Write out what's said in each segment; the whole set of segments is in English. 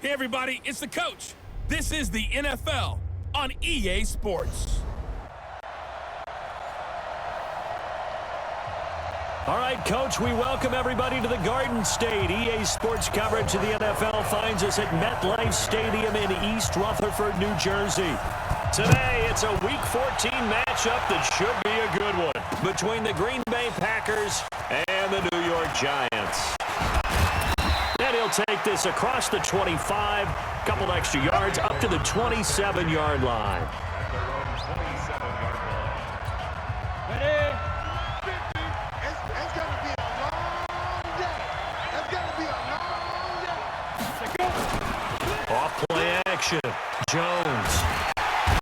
Hey everybody, it's the coach. This is the NFL on EA Sports. All right, Coach, we welcome everybody to the Garden State. EA Sports coverage of the NFL finds us at MetLife Stadium in East Rutherford, New Jersey. Today, it's a Week 14 matchup that should be a good one between the Greenbay Packers and the New York Giants. And he'll take this across the 25, couple extra yards, up to the 27-yard line. Off-play action. Jones.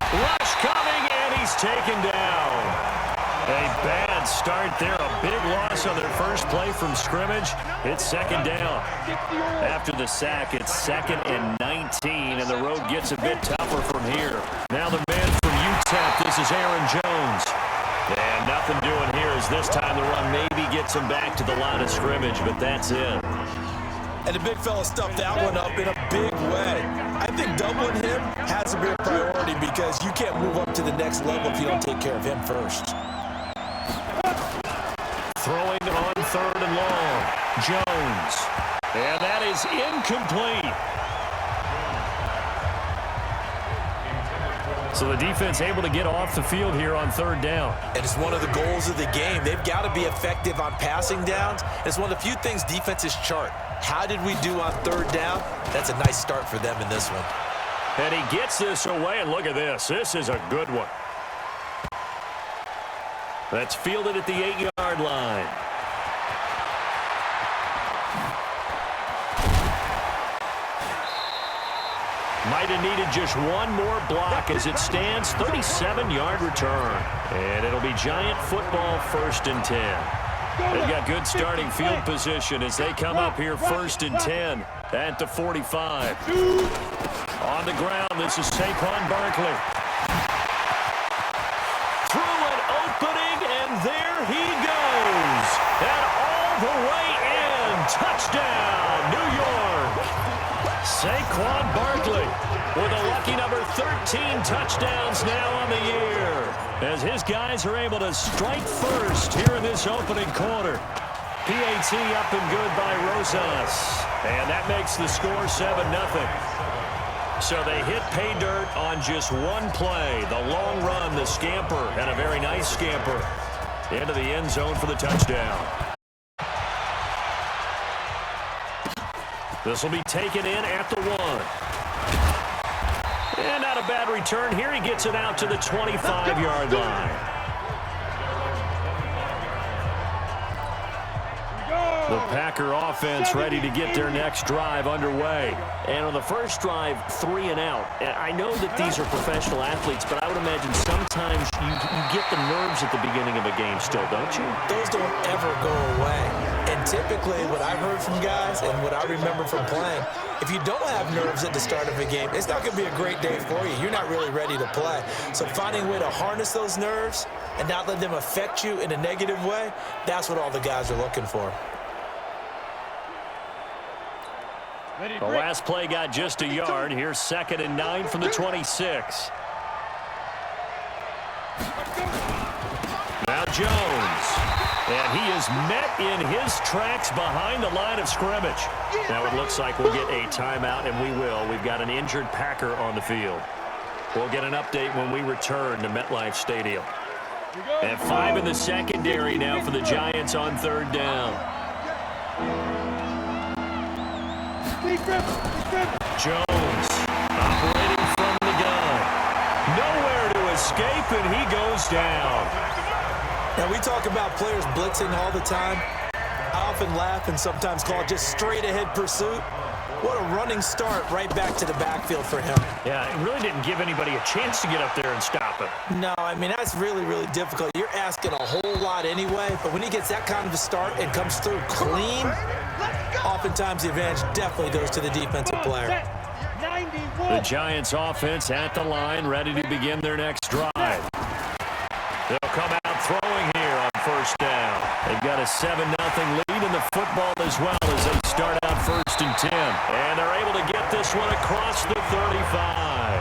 Rush coming, and he's taken down. A bad start there. A big loss on their first play from scrimmage. It's second down. After the sack, it's 2nd and 19, and the road gets a bit tougher from here. Now the man from UTEP, this is Aaron Jones. And nothing doing here as this time the run maybe gets him back to the line of scrimmage, but that's it. And the big fella stuffed that one up in a big way. I think doubling him has to be a priority because you can't move up to the next level if you don't take care of him first. Throwing it on 3rd and long. Jones. And that is incomplete. So the defense able to get off the field here on 3rd down. And it's one of the goals of the game. They've got to be effective on passing downs. It's one of the few things defenses chart. How did we do on 3rd down? That's a nice start for them in this one. And he gets this away, and look at this. This is a good one. That's fielded at the 8-yard line. Might have needed just one more block as it stands. 37-yard return. And it'll be Giant football 1st and 10. They've got good starting field position as they come up here 1st and 10 at the 45. On the ground, this is Saquon Barkley. Through an opening, and there he goes. And all the way in. Touchdown, New York. Saquon Barkley with a lucky number 13 touchdowns now on the year, as his guys are able to strike first here in this opening quarter. PAT up and good by Rosas, and that makes the score 7-0. So they hit pay dirt on just one play. The long run, the scamper, and a very nice scamper into the end zone for the touchdown. This will be taken in at the 1. And not a bad return here. He gets it out to the 25-yard line. The Packer offense ready to get their next drive underway. And on the first drive, 3 and out. And I know that these are professional athletes, but I would imagine sometimes you get the nerves at the beginning of a game still, don't you? Those don't ever go away. And typically, what I've heard from guys and what I remember from playing, if you don't have nerves at the start of a game, it's not going to be a great day for you. You're not really ready to play. So finding a way to harness those nerves and not let them affect you in a negative way, that's what all the guys are looking for. The last play got just a yard. Here's 2nd and 9 from the 26. Now Jones. And he is met in his tracks behind the line of scrimmage. Now it looks like we'll get a timeout, and we will. We've got an injured Packer on the field. We'll get an update when we return to MetLife Stadium. And 5 in the secondary now for the Giants on 3rd down. Jones operating from the gun. Nowhere to escape, and he goes down. Now, we talk about players blitzing all the time. I often laugh and sometimes call it just straight-ahead pursuit. What a running start right back to the backfield for him. Yeah, it really didn't give anybody a chance to get up there and stop him. No, I mean, that's really, really difficult. You're asking a whole lot anyway, but when he gets that kind of a start and comes through clean, oftentimes the advantage definitely goes to the defensive player. The Giants offense at the line, ready to begin their next drive. They'll come out throwing here on 1st down. They've got a 7-0 lead in the football as well as they start out first and 10. And they're able to get this one across the 35.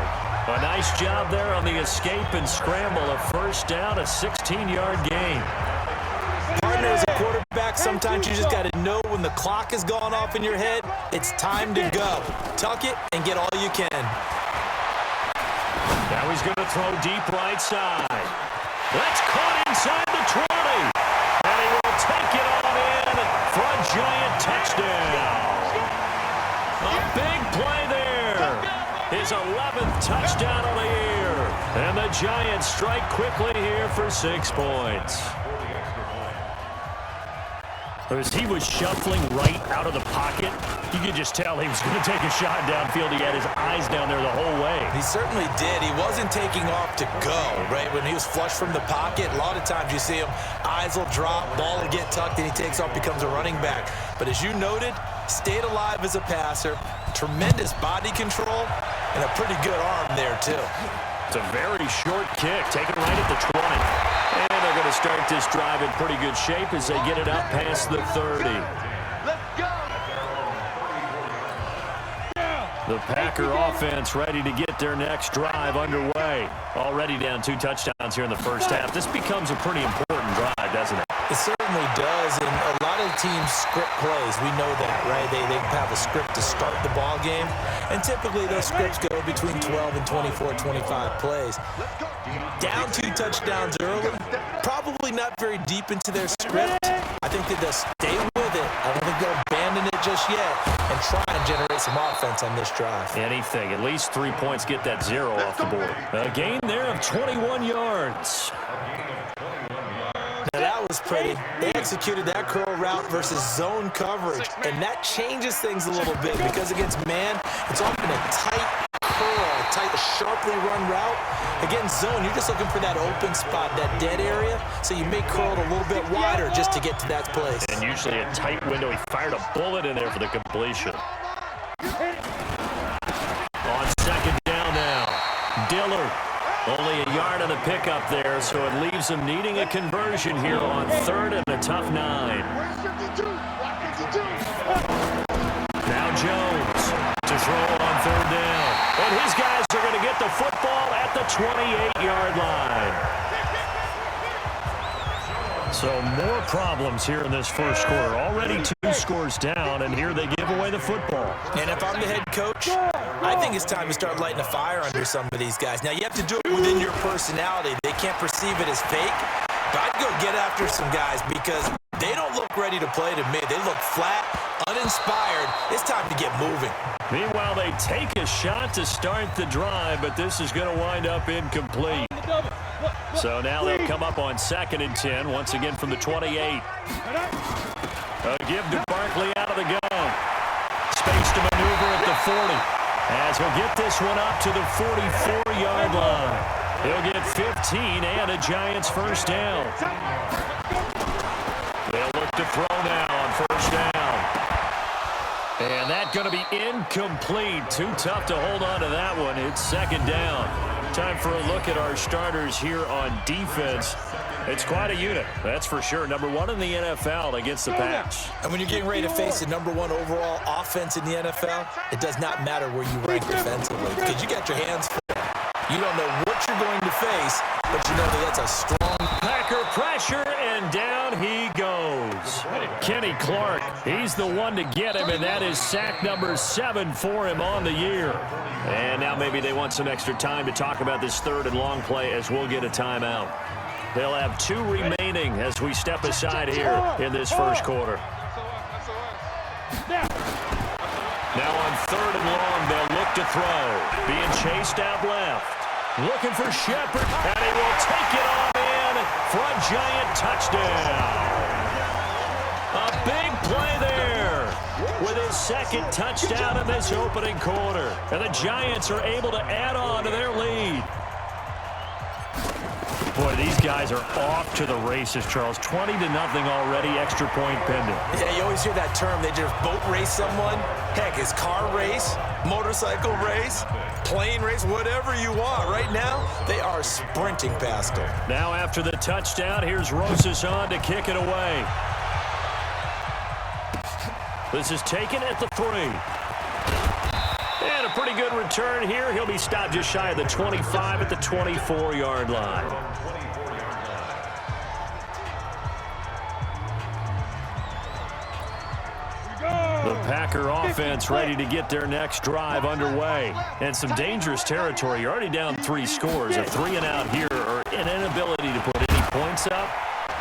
A nice job there on the escape and scramble. A first down, a 16-yard gain. Partner, as a quarterback, sometimes you just got to know when the clock has gone off in your head, it's time to go. Tuck it and get all you can. Now he's going to throw deep right side. That's caught inside the 20. And he will take it on in for a giant touchdown. A big play there. His 11th touchdown of the year. And the Giants strike quickly here for 6 points. As he was shuffling right out of the pocket, you could just tell he was going to take a shot downfield. He had his eyes down there the whole way. He certainly did. He wasn't taking off to go, right? When he was flush from the pocket, a lot of times you see him, eyes will drop, ball will get tucked, and he takes off, becomes a running back. But as you noted, stayed alive as a passer, tremendous body control, and a pretty good arm there, too. It's a very short kick, taken right at the 20. And they're going to start this drive in pretty good shape as they get it up past the 30. The Packer offense ready to get their next drive underway. Already down 2 touchdowns here in the first half. This becomes a pretty important drive, doesn't it? It certainly does, and a lot of teams script plays. We know that, right? They have a script to start the ball game, and typically those scripts go between 12 and 24, 25 plays. Down 2 touchdowns early, probably not very deep into their script. I think that they'll stay with it. I don't think they'll abandon it just yet and try and generate some offense on this drive. Anything, at least 3 points, get that 0 off the board. A gain there of 21 yards. Now that was pretty. They executed that curl route versus zone coverage, and that changes things a little bit because against man, it's often a tight curl, tight, sharply run route. Against zone, you're just looking for that open spot, that dead area, so you may curl it a little bit wider just to get to that place. And usually a tight window. He fired a bullet in there for the completion. On second down now, Dillard. Only a yard on the pickup there, so it leaves him needing a conversion here on 3rd and a tough 9. Now Jones to throw on 3rd down. And his guys are going to get the football at the 28-yard line. So more problems here in this first quarter. Already 2 scores down, and here they give away the football. And if I'm the head coach, I think it's time to start lighting a fire under some of these guys. Now, you have to do it within your personality. They can't perceive it as fake, but I'd go get after some guys because they don't look ready to play to me. They look flat, uninspired. It's time to get moving. Meanwhile, they take a shot to start the drive, but this is going to wind up incomplete. So now they'll come up on 2nd and 10, once again from the 28. A give to Barkley out of the gun. Space to maneuver at the 40. As he'll get this one up to the 44-yard line. He'll get 15 and a Giants first down. They'll look to throw now on first down. And that's going to be incomplete. Too tough to hold on to that one. It's 2nd down. Time for a look at our starters here on defense. It's quite a unit, that's for sure. Number 1 in the NFL against the pass. And when you're getting ready to face the number 1 overall offense in the NFL, it does not matter where you rank defensively because you got your hands full. You don't know what you're going to face, but you know that that's a strong Packer pressure, and down he goes. Kenny Clark, he's the one to get him, and that is sack number 7 for him on the year. And now maybe they want some extra time to talk about this 3rd and long play as we'll get a timeout. They'll have 2 remaining as we step aside here in this first quarter. Now on 3rd and long, they'll look to throw. Being chased out left. Looking for Shepard, and he will take it on in for a giant touchdown. A big play there with his 2nd touchdown in this opening quarter. And the Giants are able to add on to their lead. Boy, these guys are off to the races, Charles. 20-0 already, extra point pending. Yeah, you always hear that term. They just boat race someone. Heck, it's car race, motorcycle race, plane race, whatever you want. Right now, they are sprinting past them. Now after the touchdown, here's Rosas on to kick it away. This is taken at the 3. And a pretty good return here. He'll be stopped just shy of the 25 at the 24-yard line. The Packer offense ready to get their next drive underway. And some dangerous territory. You're already down 3 scores. A 3-and-out here or an inability to put any points up.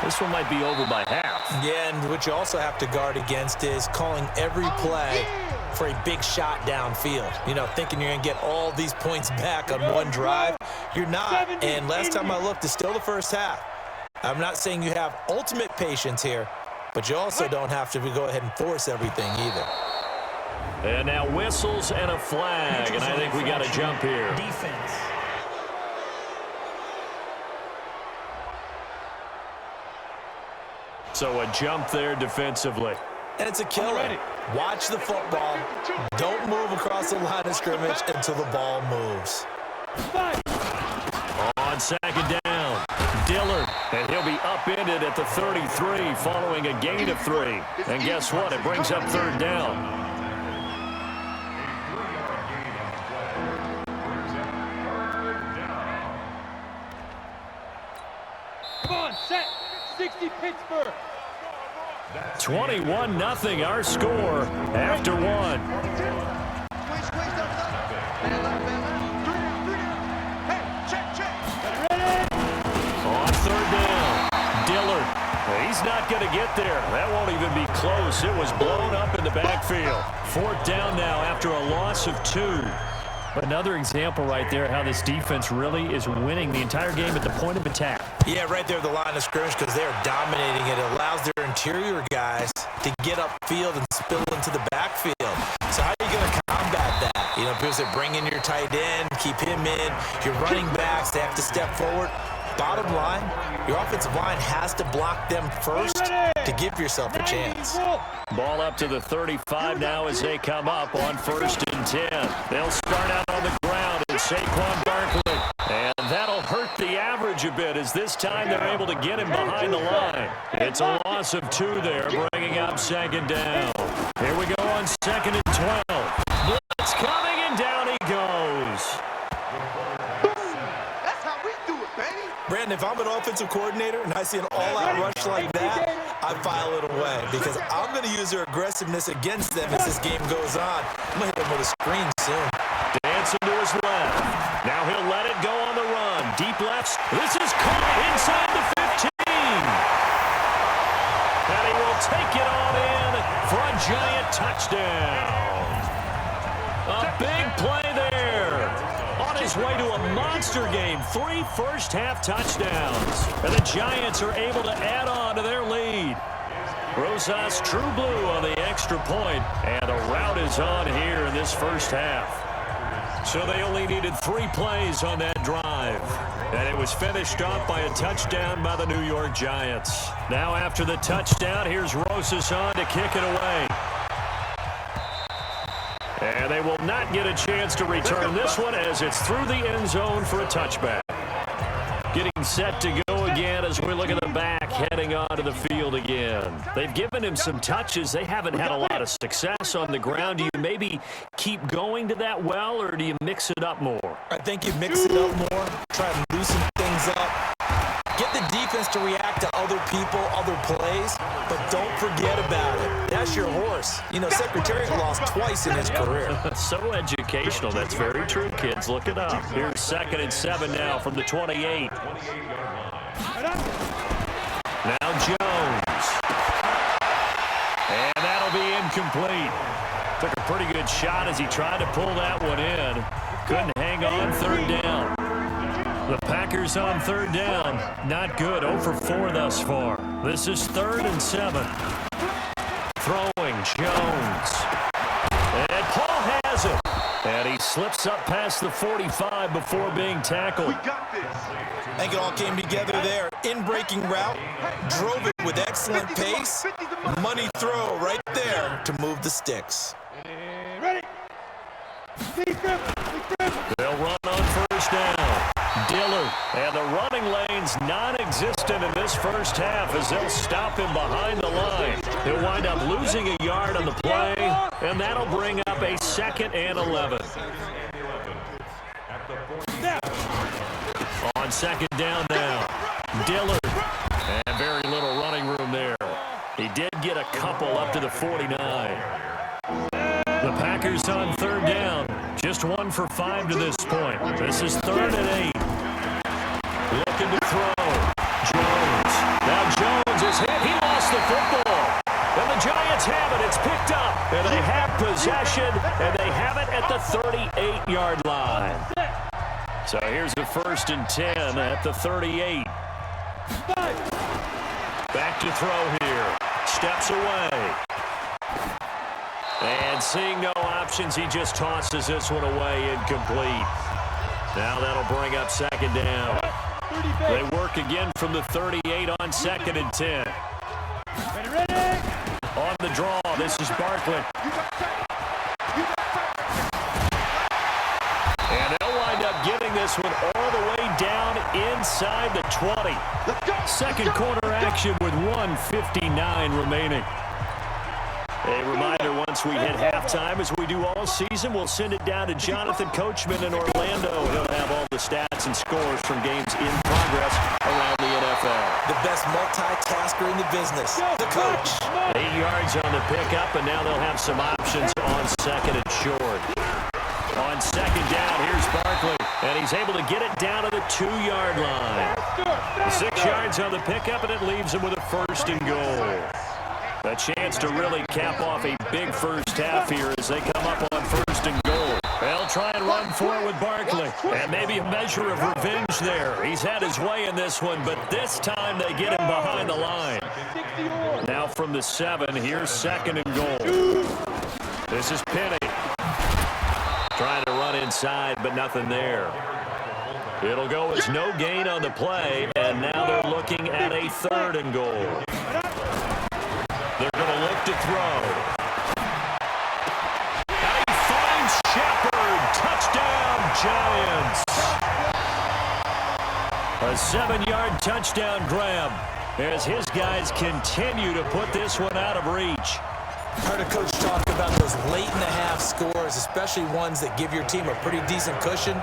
This one might be over by half. Yeah, and what you also have to guard against is calling every play for a big shot downfield. You know, thinking you're going to get all these points back on one drive. You're not. And last time I looked, it's still the first half. I'm not saying you have ultimate patience here, but you also don't have to go ahead and force everything either. And now whistles and a flag, and I think we got a jump here. Defense. So a jump there defensively. And it's a killer. Watch the football. Don't move across the line of scrimmage until the ball moves. On second down, Dillard, and he'll be upended at the 33 following a gain of 3. And guess what? It brings up third down. Come on, set. 60 Pittsburgh. 21-0 our score after 1. On third down, Dillard. He's not going to get there. That won't even be close. It was blown up in the backfield. 4th down now after a loss of 2. Another example right there how this defense really is winning the entire game at the point of attack. Yeah, right there at the line of scrimmage because they're dominating it. It allows their interior guys to get upfield and spill into the backfield. So how are you going to combat that? You know, because they bring in your tight end, keep him in. Your running backs, they have to step forward. Bottom line, your offensive line has to block them first to give yourself a chance. Ball up to the 35 now as they come up on 1st and 10. They'll start out on the ground and Saquon Barkley. And that'll hurt the average a bit as this time they're able to get him behind the line. It's a loss of 2 there, bringing up second down. Here we go on 2nd and 12. Blitz coming and down he goes. Brandon, if I'm an offensive coordinator and I see an all-out rush like that, I file it away because I'm going to use their aggressiveness against them as this game goes on. I'm going to hit them with a screen soon. Dancing to his left. Now he'll let it go on the run. Deep left. This is caught inside the 15. And he will take it on in for a giant touchdown. A big play there. On his way to a monster game, 3 first-half touchdowns. And the Giants are able to add on to their lead. Rosas True Blue on the extra point, and a rout is on here in this first half. So they only needed 3 plays on that drive. And it was finished off by a touchdown by the New York Giants. Now after the touchdown, here's Rosas on to kick it away. And they will not get a chance to return this one as it's through the end zone for a touchback. Getting set to go again as we look at the back, heading onto the field again. They've given him some touches. They haven't had a lot of success on the ground. Do you maybe keep going to that well, or do you mix it up more? I think you mix it up more, try to loosen things up. Get the defense to react to other people, other plays, but don't forget about it. That's your horse. You know, Secretariat lost twice in his career. So educational. That's very true, kids. Look it up. Here's 2nd and 7 now from the 28. Now Jones. And that'll be incomplete. Took a pretty good shot as he tried to pull that one in. Couldn't hang on 3rd down. The Packers on 3rd down. Not good. 0 for 4 thus far. This is 3rd and 7. Throwing Jones. And Paul has it. And he slips up past the 45 before being tackled. I think it all came together there. In-breaking route. Drove it with excellent pace. Money throw right there to move the sticks. Ready? They'll run on 1st down. Dillard, and the running lane's non-existent in this first half as they'll stop him behind the line. He'll wind up losing a yard on the play, and that'll bring up a 2nd and 11. On 2nd down now, Dillard, and very little running room there. He did get a couple up to the 49. The Packers on 3rd down. Just 1 for 5 to this point. This is 3rd and 8. Looking to throw. Jones. Now Jones is hit. He lost the football. And the Giants have it. It's picked up. And they have possession. And they have it at the 38-yard line. So here's the 1st and 10 at the 38. Back to throw here. Steps away. And seeing no options, he just tosses this one away, incomplete. Now that'll bring up 2nd down. They work again from the 38 on 2nd and 10. On the draw, this is Barkley. And they'll wind up getting this one all the way down inside the 20. 2nd quarter action with 1:59 remaining. A reminder, once we hit halftime, as we do all season, we'll send it down to Jonathan Coachman in Orlando. He'll have all the stats and scores from games in progress around the NFL. The best multitasker in the business, the coach. 8 yards on the pickup, and now they'll have some options on 2nd and short. On 2nd down, here's Barkley, and he's able to get it down to the 2-yard line. 6 yards on the pickup, and it leaves him with a 1st and goal. A chance to really cap off a big first half here as they come up on 1st and goal. They'll try and run for it with Barkley. And maybe a measure of revenge there. He's had his way in this one, but this time they get him behind the line. Now from the 7, here's 2nd and goal. This is Penny. Trying to run inside, but nothing there. It'll go as no gain on the play, and now they're looking at a 3rd and goal. They're going to look to throw. And he finds Shepard. Touchdown, Giants. A 7-yard touchdown grab as his guys continue to put this one out of reach. Heard a coach talk about those late-in-the-half scores, especially ones that give your team a pretty decent cushion.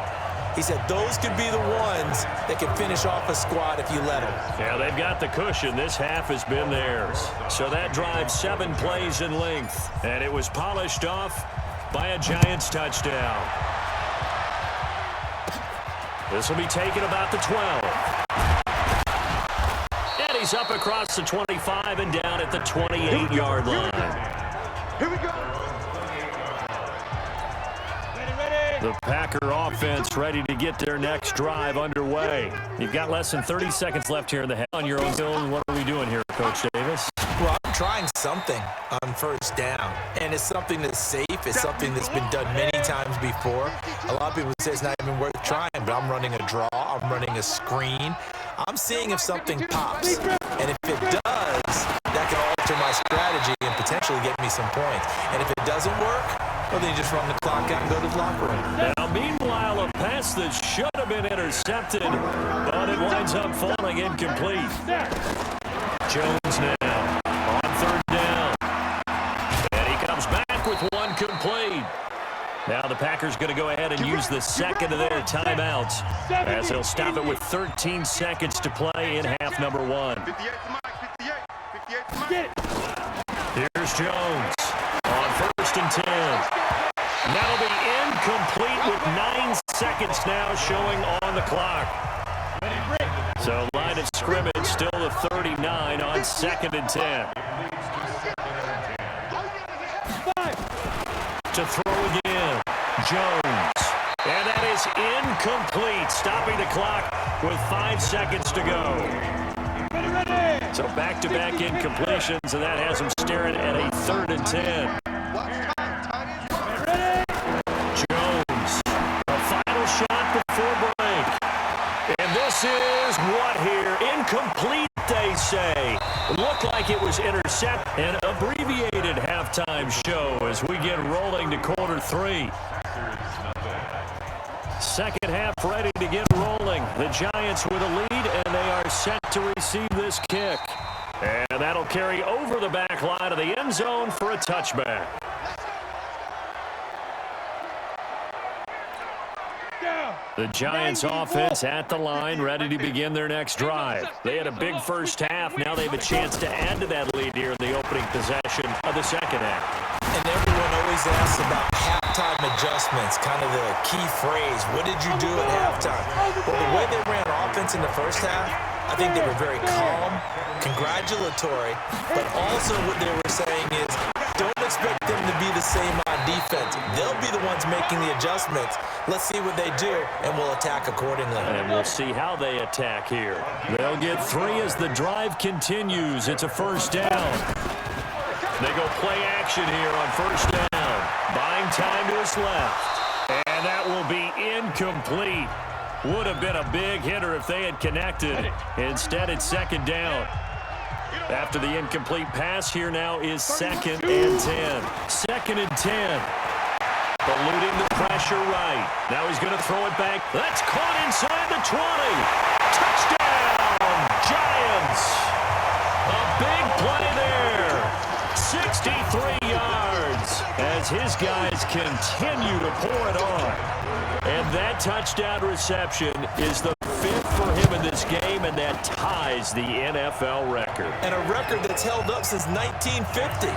He said those could be the ones that can finish off a squad if you let them. Yeah, they've got the cushion. This half has been theirs. So that drives 7 plays in length, and it was polished off by a Giants touchdown. This will be taken about the 12. And he's up across the 25 and down at the 28-yard line. Here we go. The Packer offense ready to get their next drive underway. You've got less than 30 seconds left here in the half. On your own field, what are we doing here, Coach Davis? Well, I'm trying something on 1st down, and it's something that's safe. It's something that's been done many times before. A lot of people say it's not even worth trying, but I'm running a draw. I'm running a screen. I'm seeing if something pops, and if it does, that can alter my strategy and potentially get me some points. And if it doesn't work, well, then you just run the clock out and go to the locker room. Now, meanwhile, a pass that should have been intercepted, but it winds up falling incomplete. Jones now on 3rd down. And he comes back with one complete. Now the Packers going to go ahead and use the 2nd of their timeouts as they'll stop it with 13 seconds to play in half number 1. Here's Jones on 1st and 10. That'll be incomplete with 9 seconds now showing on the clock. So line of scrimmage still the 39 on 2nd and 10. To throw again, Jones. And that is incomplete, stopping the clock with 5 seconds to go. So back-to-back incompletions, and that has them staring at a 3rd and 10. Jones, a final shot before break. And this is what here? Incomplete, they say. Looked like it was intercepted. An abbreviated halftime show as we get rolling to quarter 3. Second half ready to get rolling. trailing. The Giants with a lead, and they are set to receive this kick. And that'll carry over the back line of the end zone for a touchback. The Giants offense at the line, ready to begin their next drive. They had a big first half. Now they have a chance to add to that lead here in the opening possession of the second half. And everyone always asks about halftime adjustments, kind of the key phrase. What did you do at halftime? Well, the way they ran offense in the first half, I think they were very calm, congratulatory, but also what they were saying is don't expect them to be the same on defense. They'll be the ones making the adjustments. Let's see what they do, and we'll attack accordingly. And we'll see how they attack here. They'll get 3 as the drive continues. It's a first down. They go play action here on first down. Buying time to his left. And that will be incomplete. Would have been a big hitter if they had connected. Instead, it's second down. After the incomplete pass, here now is 2nd and 10. 2nd and 10. Eluding the pressure right. Now he's going to throw it back. That's caught inside the 20. Touchdown, Giants. A big play there. 63 yards as his guys continue to pour it on. And that touchdown reception is the 5th for him in this game, and that ties the NFL record. And a record that's held up since 1950.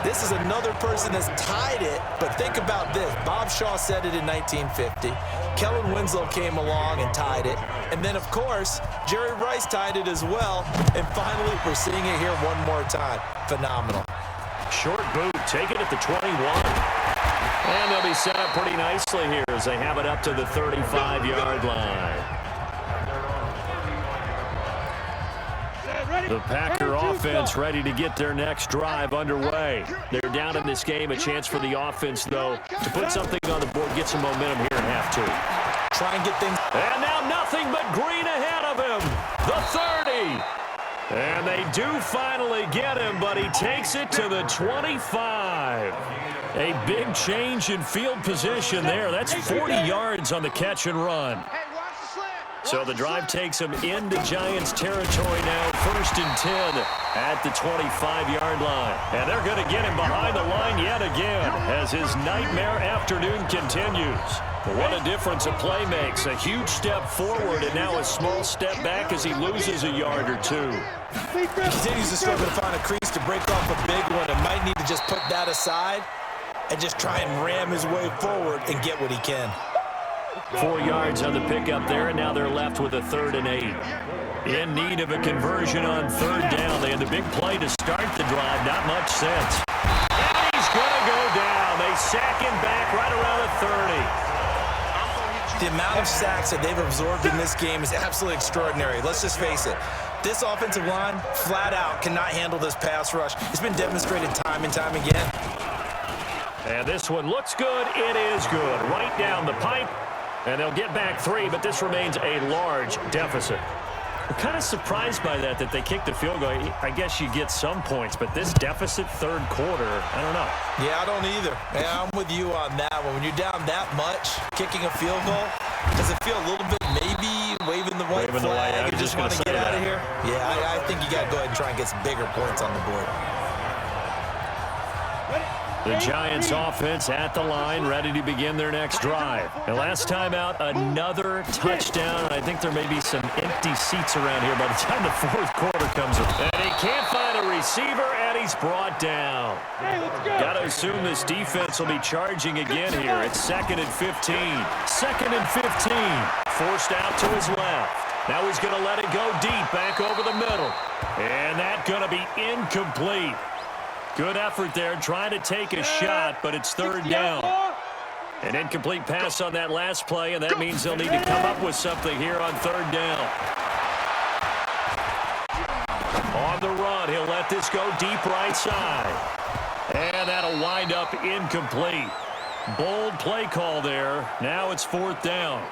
This is another person that's tied it, but think about this. Bob Shaw said it in 1950. Kellen Winslow came along and tied it. And then, of course, Jerry Rice tied it as well. And finally, we're seeing it here one more time. Phenomenal. Short boot, take it at the 21. And they'll be set up pretty nicely here as they have it up to the 35-yard line. The Packer offense ready to get their next drive underway. They're down in this game. A chance for the offense, though, to put something on the board, get some momentum here in half 2. Try and get things. And now nothing but green ahead of him. The 30. And they do finally get him, but he takes it to the 25. A big change in field position there. That's 40 yards on the catch and run. So the drive takes him into Giants territory now, 1st and 10 at the 25-yard line. And they're going to get him behind the line yet again as his nightmare afternoon continues. What a difference a play makes. A huge step forward and now a small step back as he loses a yard or 2. He continues to struggle to find a crease to break off a big one and might need to just put that aside and just try and ram his way forward and get what he can. 4 yards on the pickup there, and now they're left with a 3rd and 8. In need of a conversion on 3rd down. They had the big play to start the drive. Not much sense. And he's going to go down. They sack him back right around the 30. The amount of sacks that they've absorbed in this game is absolutely extraordinary. Let's just face it. This offensive line, flat out, cannot handle this pass rush. It's been demonstrated time and time again. And this one looks good. It is good. Right down the pipe. And they'll get back 3, but this remains a large deficit. I'm kind of surprised by that they kicked the field goal. I guess you get some points, but this deficit 3rd quarter, I don't know. Yeah, I don't either. Yeah, I'm with you on that one. When you're down that much, kicking a field goal, does it feel a little bit maybe waving the white flag and just want to get out of here? Yeah, I think you got to go ahead and try and get some bigger points on the board. The Giants offense at the line, ready to begin their next drive. And last time out, another touchdown. I think there may be some empty seats around here by the time the 4th quarter comes around. And he can't find a receiver, and he's brought down. Got to assume this defense will be charging again here. It's 2nd and 15. 2nd and 15. Forced out to his left. Now he's going to let it go deep, back over the middle. And that's going to be incomplete. Good effort there, trying to take a shot, but it's 3rd down. An incomplete pass on that last play, and that means they'll need to come up with something here on 3rd down. On the run, he'll let this go deep right side. And that'll wind up incomplete. Bold play call there. Now it's 4th down.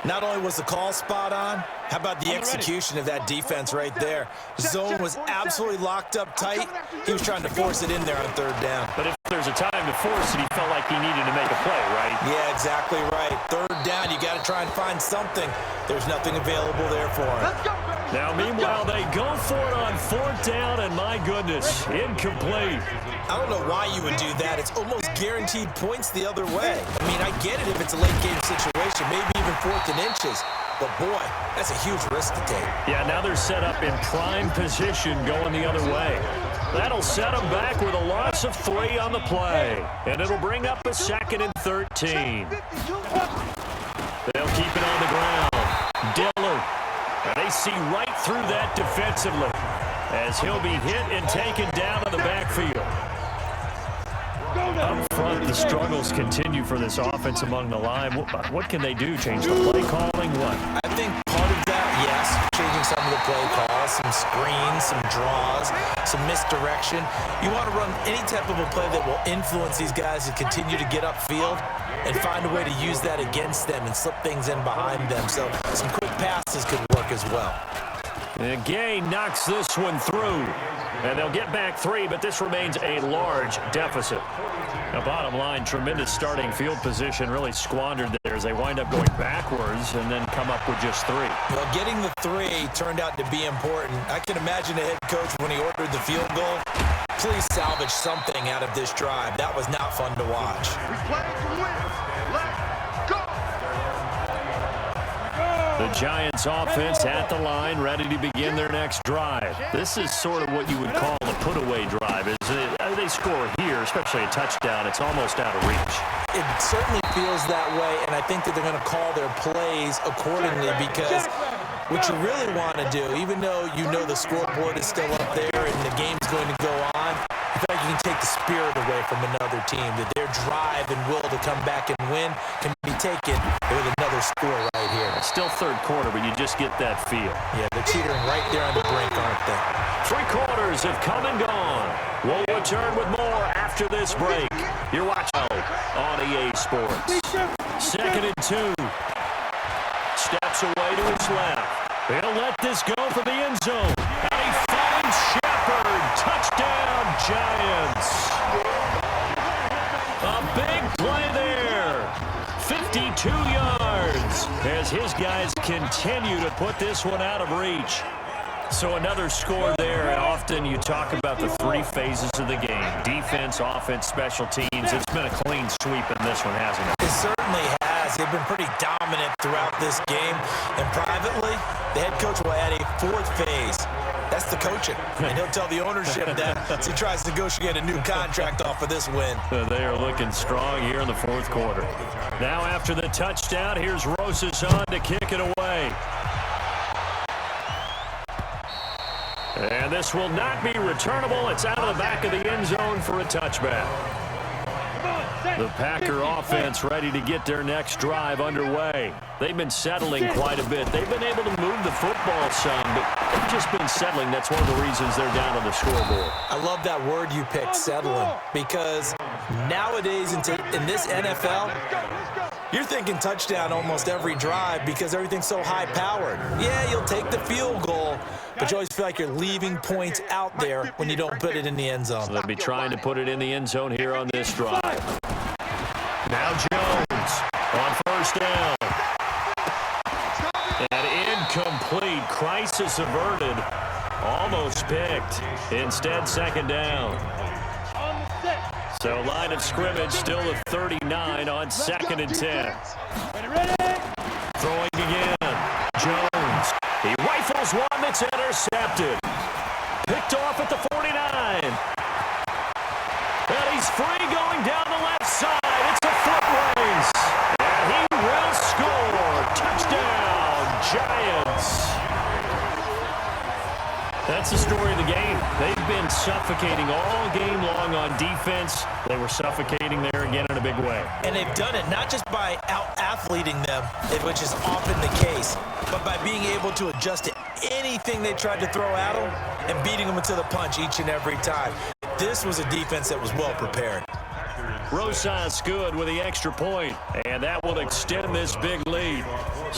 Not only was the call spot on, How about the execution of that defense right there? Zone was absolutely locked up tight. He was trying to force it in there on third down. But if there's a time to force it, he felt like he needed to make a play, right? Yeah, exactly right. Third down, you got to try and find something. There's nothing available there for him. Now, meanwhile, they go for it on fourth down, and my goodness, incomplete. I don't know why you would do that. It's almost guaranteed points the other way. I mean, I get it if it's a late game situation, maybe even 4th and inches. But, boy, that's a huge risk to take. Yeah, now they're set up in prime position going the other way. That'll set them back with a loss of 3 on the play. And it'll bring up a 2nd and 13. They'll keep it on the ground. Dillard. And they see right through that defensively as he'll be hit and taken down in the backfield. Up front, the struggles continue for this offense among the line. What can they do? Change the play calling? What? I think part of that, yes, changing some of the play calls, some screens, some draws, some misdirection. You want to run any type of a play that will influence these guys to continue to get upfield and find a way to use that against them and slip things in behind them. So some quick passes could work as well. And Gay knocks this one through. And they'll get back 3, but this remains a large deficit. Now, bottom line, tremendous starting field position really squandered there as they wind up going backwards and then come up with just 3. Well, getting the 3 turned out to be important. I can imagine the head coach when he ordered the field goal. Please salvage something out of this drive. That was not fun to watch. We play to win. Let's go. The Giants offense at the line, ready to begin their next drive. This is sort of what you would call a put-away drive. They score here, especially a touchdown. It's almost out of reach. It certainly feels that way, and I think that they're going to call their plays accordingly because what you really want to do, even though you know the scoreboard is still up there and the game's going to go on, I feel like you can take the spirit away from another team, that their drive and will to come back and win can be taken with another score right here. It's still third quarter, but you just get that feel. Yeah, they're teetering right there on the brink, aren't they? 3 quarters have come and gone. We'll return with more after this break. You're watching on EA Sports. 2nd and 2. Steps away to his left. He'll let this go for the end zone. And he finds Shepard. Touchdown, Giants. A big play there. 52 yards as his guys continue to put this one out of reach. So another score there, and often you talk about the 3 phases of the game. Defense, offense, special teams. It's been a clean sweep in this one, hasn't it? It certainly has. They've been pretty dominant throughout this game. And privately, the head coach will add a 4th phase. That's the coaching. And he'll tell the ownership that as he tries to negotiate a new contract off of this win. They are looking strong here in the 4th quarter. Now after the touchdown, here's Rosas on to kick it away. And this will not be returnable. It's out of the back of the end zone for a touchback. The Packer offense ready to get their next drive underway. They've been settling quite a bit. They've been able to move the football some, but they've just been settling. That's one of the reasons they're down on the scoreboard. I love that word you picked, settling, because nowadays in this NFL, you're thinking touchdown almost every drive because everything's so high-powered. Yeah, you'll take the field goal, but you always feel like you're leaving points out there when you don't put it in the end zone. So they'll be trying to put it in the end zone here on this drive. Now Jones on first down. And incomplete. Crisis averted. Almost picked. Instead, 2nd down. So line of scrimmage still at 39 on 2nd and 10. Throwing again. Jones. He rifles one that's intercepted. Picked off at the 49. And he's free going down the left side. It's a foot race. And he will score. Touchdown, Giants. That's the story of the game. They've been suffocating all game long on defense. They were suffocating there again in a big way. And they've done it not just by out-athleting them, which is often the case, but by being able to adjust to anything they tried to throw at them and beating them into the punch each and every time. This was a defense that was well prepared. Rosas good with the extra point, and that will extend this big lead.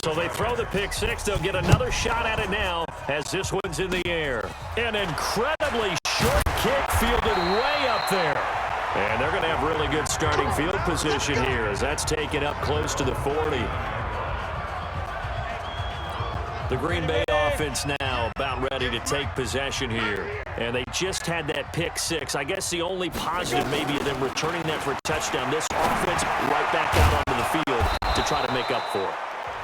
So they throw the pick six. They'll get another shot at it now as this one's in the air. An incredibly short kick fielded way up there. And they're going to have really good starting field position here as that's taken up close to the 40. The Green Bay offense now about ready to take possession here. And they just had that pick six. I guess the only positive maybe of them returning that for a touchdown. This offense right back out onto the field to try to make up for it.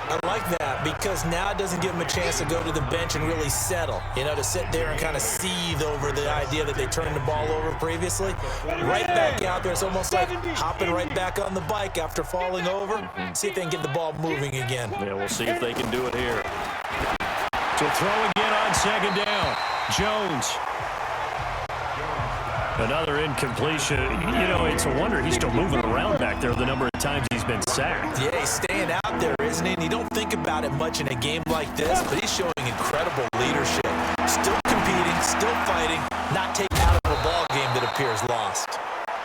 I like that because now it doesn't give them a chance to go to the bench and really settle, to sit there and kind of seethe over the idea that they turned the ball over previously. Right back out there. It's almost like hopping right back on the bike after falling over. See if they can get the ball moving again. Yeah, we'll see if they can do it here. To throw again on second down. Jones. Another incompletion. It's a wonder he's still moving around back there the number of times he's been sacked. Yeah, he's staying out there, isn't he? And you don't think about it much in a game like this, but he's showing incredible leadership. Still competing, still fighting, not taking out of a ball game that appears lost.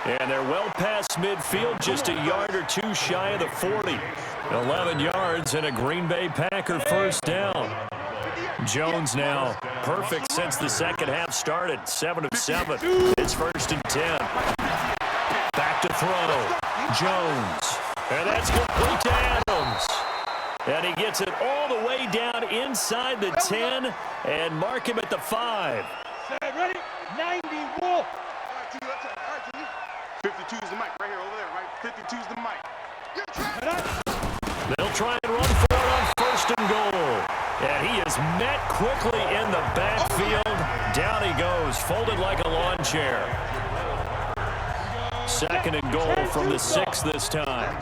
And they're well past midfield, just a yard or two shy of the 40. 11 yards and a Green Bay Packer first down. Jones now perfect since the second half started. 7 of 7. It's 1st and 10. Back to throw. Jones. And that's complete to Adams. And he gets it all the way down inside the 10 and mark him at the 5. Ready? 90 wolf. All right, T. 52 is the mic right here, over there, right? 52 is the mic. They'll try and run for it on 1st and goal. And he is met quickly in the backfield. Down he goes, folded like a lawn chair. 2nd and goal from the 6 this time.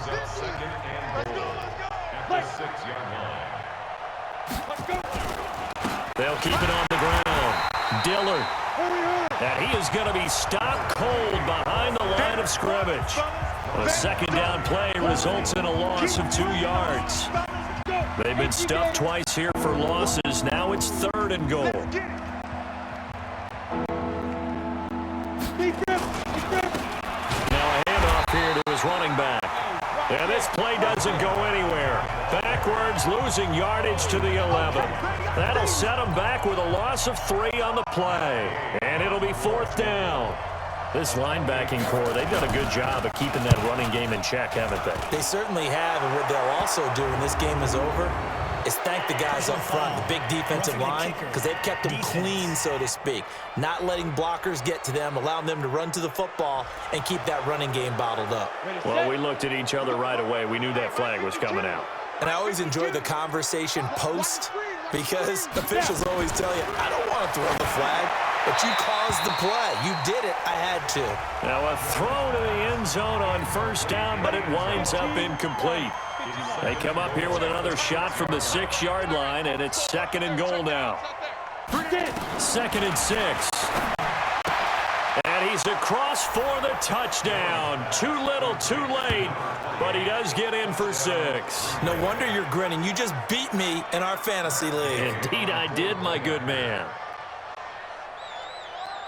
They'll keep it on the ground. Dillard. And he is going to be stopped cold behind the line of scrimmage. A 2nd down play results in a loss of 2 yards. They've been stuffed twice here for losses. Now it's 3rd and goal. Now a handoff here to his running back. And this play doesn't go anywhere. Backwards, losing yardage to the 11. That'll set him back with a loss of 3 on the play. And it'll be 4th down. This linebacking core, they've done a good job of keeping that running game in check, haven't they? They certainly have, and what they'll also do when this game is over is thank the guys up front, the big defensive line, because they've kept them clean, so to speak. Not letting blockers get to them, allowing them to run to the football and keep that running game bottled up. Well, we looked at each other right away. We knew that flag was coming out. And I always enjoy the conversation post because officials always tell you, I don't want to throw the flag, but you caused the play. You did it. I had to. Now a throw to the end zone on 1st down, but it winds up incomplete. They come up here with another shot from the 6-yard line, and it's 2nd and goal now. 2nd and 6. And he's across for the touchdown. Too little, too late, but he does get in for 6. No wonder you're grinning. You just beat me in our fantasy league. Indeed I did, my good man.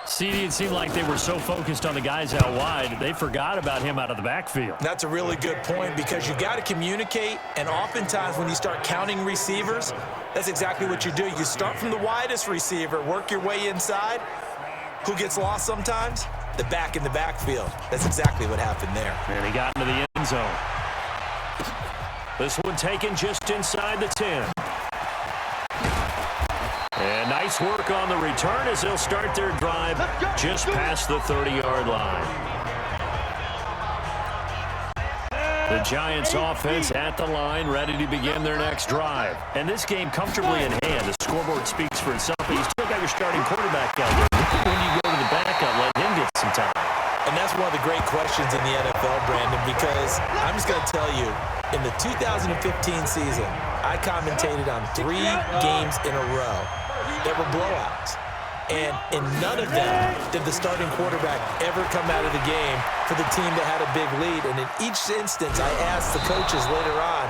CD, it seemed like they were so focused on the guys out wide, they forgot about him out of the backfield. That's a really good point because you got to communicate, and oftentimes when you start counting receivers, that's exactly what you do. You start from the widest receiver, work your way inside. Who gets lost sometimes? The back in the backfield. That's exactly what happened there. And he got into the end zone. This one taken just inside the 10. And nice work on the return as they'll start their drive just past the 30-yard line. The Giants offense at the line, ready to begin their next drive. And this game comfortably in hand. The scoreboard speaks for itself, but you still got your starting quarterback out there. When you go to the backup, let him get some time. And that's one of the great questions in the NFL, Brandon, because I'm just going to tell you, in the 2015 season, I commentated on 3 games in a row. There were blowouts. And in none of them did the starting quarterback ever come out of the game for the team that had a big lead. And in each instance, I asked the coaches later on,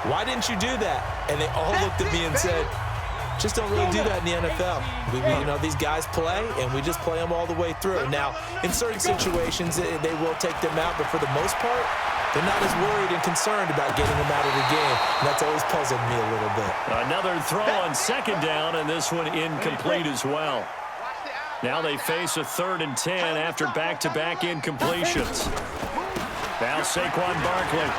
why didn't you do that? And they all looked at me and said, Just don't really do that in the NFL. You know, these guys play, and we just play them all the way through. Now, in certain situations, they will take them out, but for the most part, they're not as worried and concerned about getting them out of the game. And that's always puzzled me a little bit. Another throw on second down, and this one incomplete as well. Now they face a 3rd and 10 after back-to-back incompletions. Now Saquon Barkley.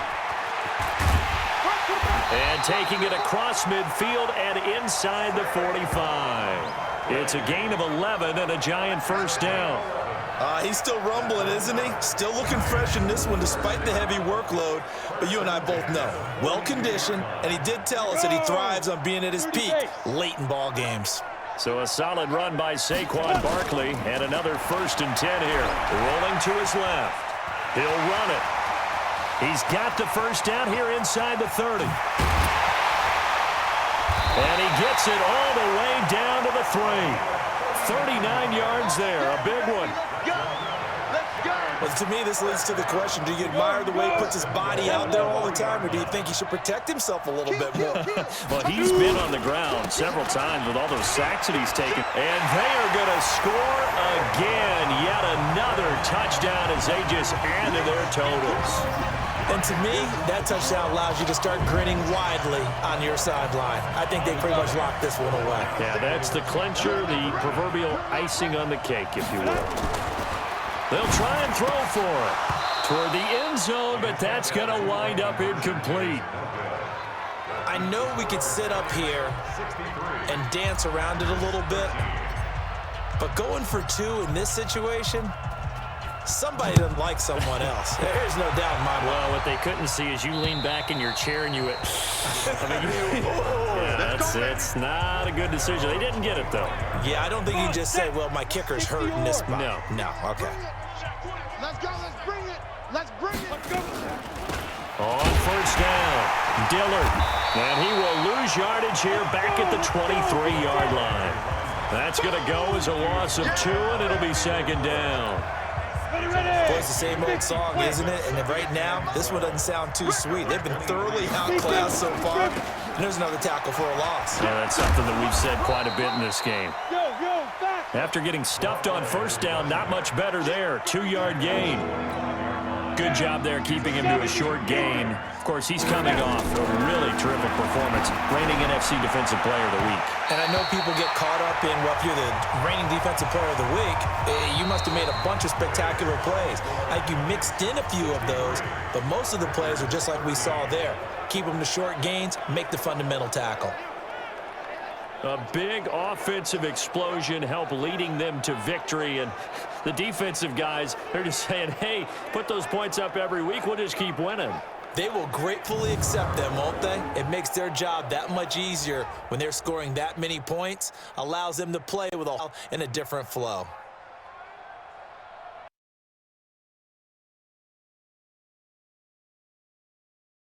And taking it across midfield and inside the 45. It's a gain of 11 and a giant first down. He's still rumbling, isn't he? Still looking fresh in this one despite the heavy workload. But you and I both know, well-conditioned, and he did tell us that he thrives on being at his peak late in ball games. So a solid run by Saquon Barkley and another 1st and 10 here. Rolling to his left. He'll run it. He's got the first down here inside the 30. And he gets it all the way down to the 3. 39 yards there, a big one. Well, to me, this leads to the question, do you admire the way he puts his body out there all the time, or do you think he should protect himself a little bit more? Well, he's been on the ground several times with all those sacks that he's taken. And they are going to score again. Yet another touchdown as they just add to their totals. And to me, that touchdown allows you to start grinning widely on your sideline. I think they pretty much locked this one away. Yeah, that's the clincher, the proverbial icing on the cake, if you will. They'll try and throw for it toward the end zone, but that's going to wind up incomplete. I know we could sit up here and dance around it a little bit, but going for 2 in this situation, somebody doesn't like someone else. There's no doubt in my mind. Well, what they couldn't see is you lean back in your chair and you went, it's not a good decision. They didn't get it, though. Yeah, I don't think you just say, well, my kicker's hurt in this spot. No, okay. Let's go, let's bring it. Let's bring it. Let's go. On first down, Dillard. And he will lose yardage here back at the 23-yard line. That's going to go as a loss of 2, and it'll be 2nd down. Boy, it's the same old song, isn't it? And right now, this one doesn't sound too sweet. They've been thoroughly outclassed so far. And there's another tackle for a loss. Yeah, that's something that we've said quite a bit in this game. After getting stuffed on first down, not much better there. 2-yard gain. Good job there keeping him to a short gain. Of course, he's coming off a really terrific performance. Reigning NFC Defensive Player of the Week. And I know people get caught up in, well, if you're the reigning Defensive Player of the Week, you must have made a bunch of spectacular plays. I think you mixed in a few of those, but most of the plays are just like we saw there. Keep them to short gains, make the fundamental tackle. A big offensive explosion helped leading them to victory, and the defensive guys, they're just saying, hey, put those points up every week, we'll just keep winning. They will gratefully accept them, won't they? It makes their job that much easier when they're scoring that many points, allows them to play with in a different flow.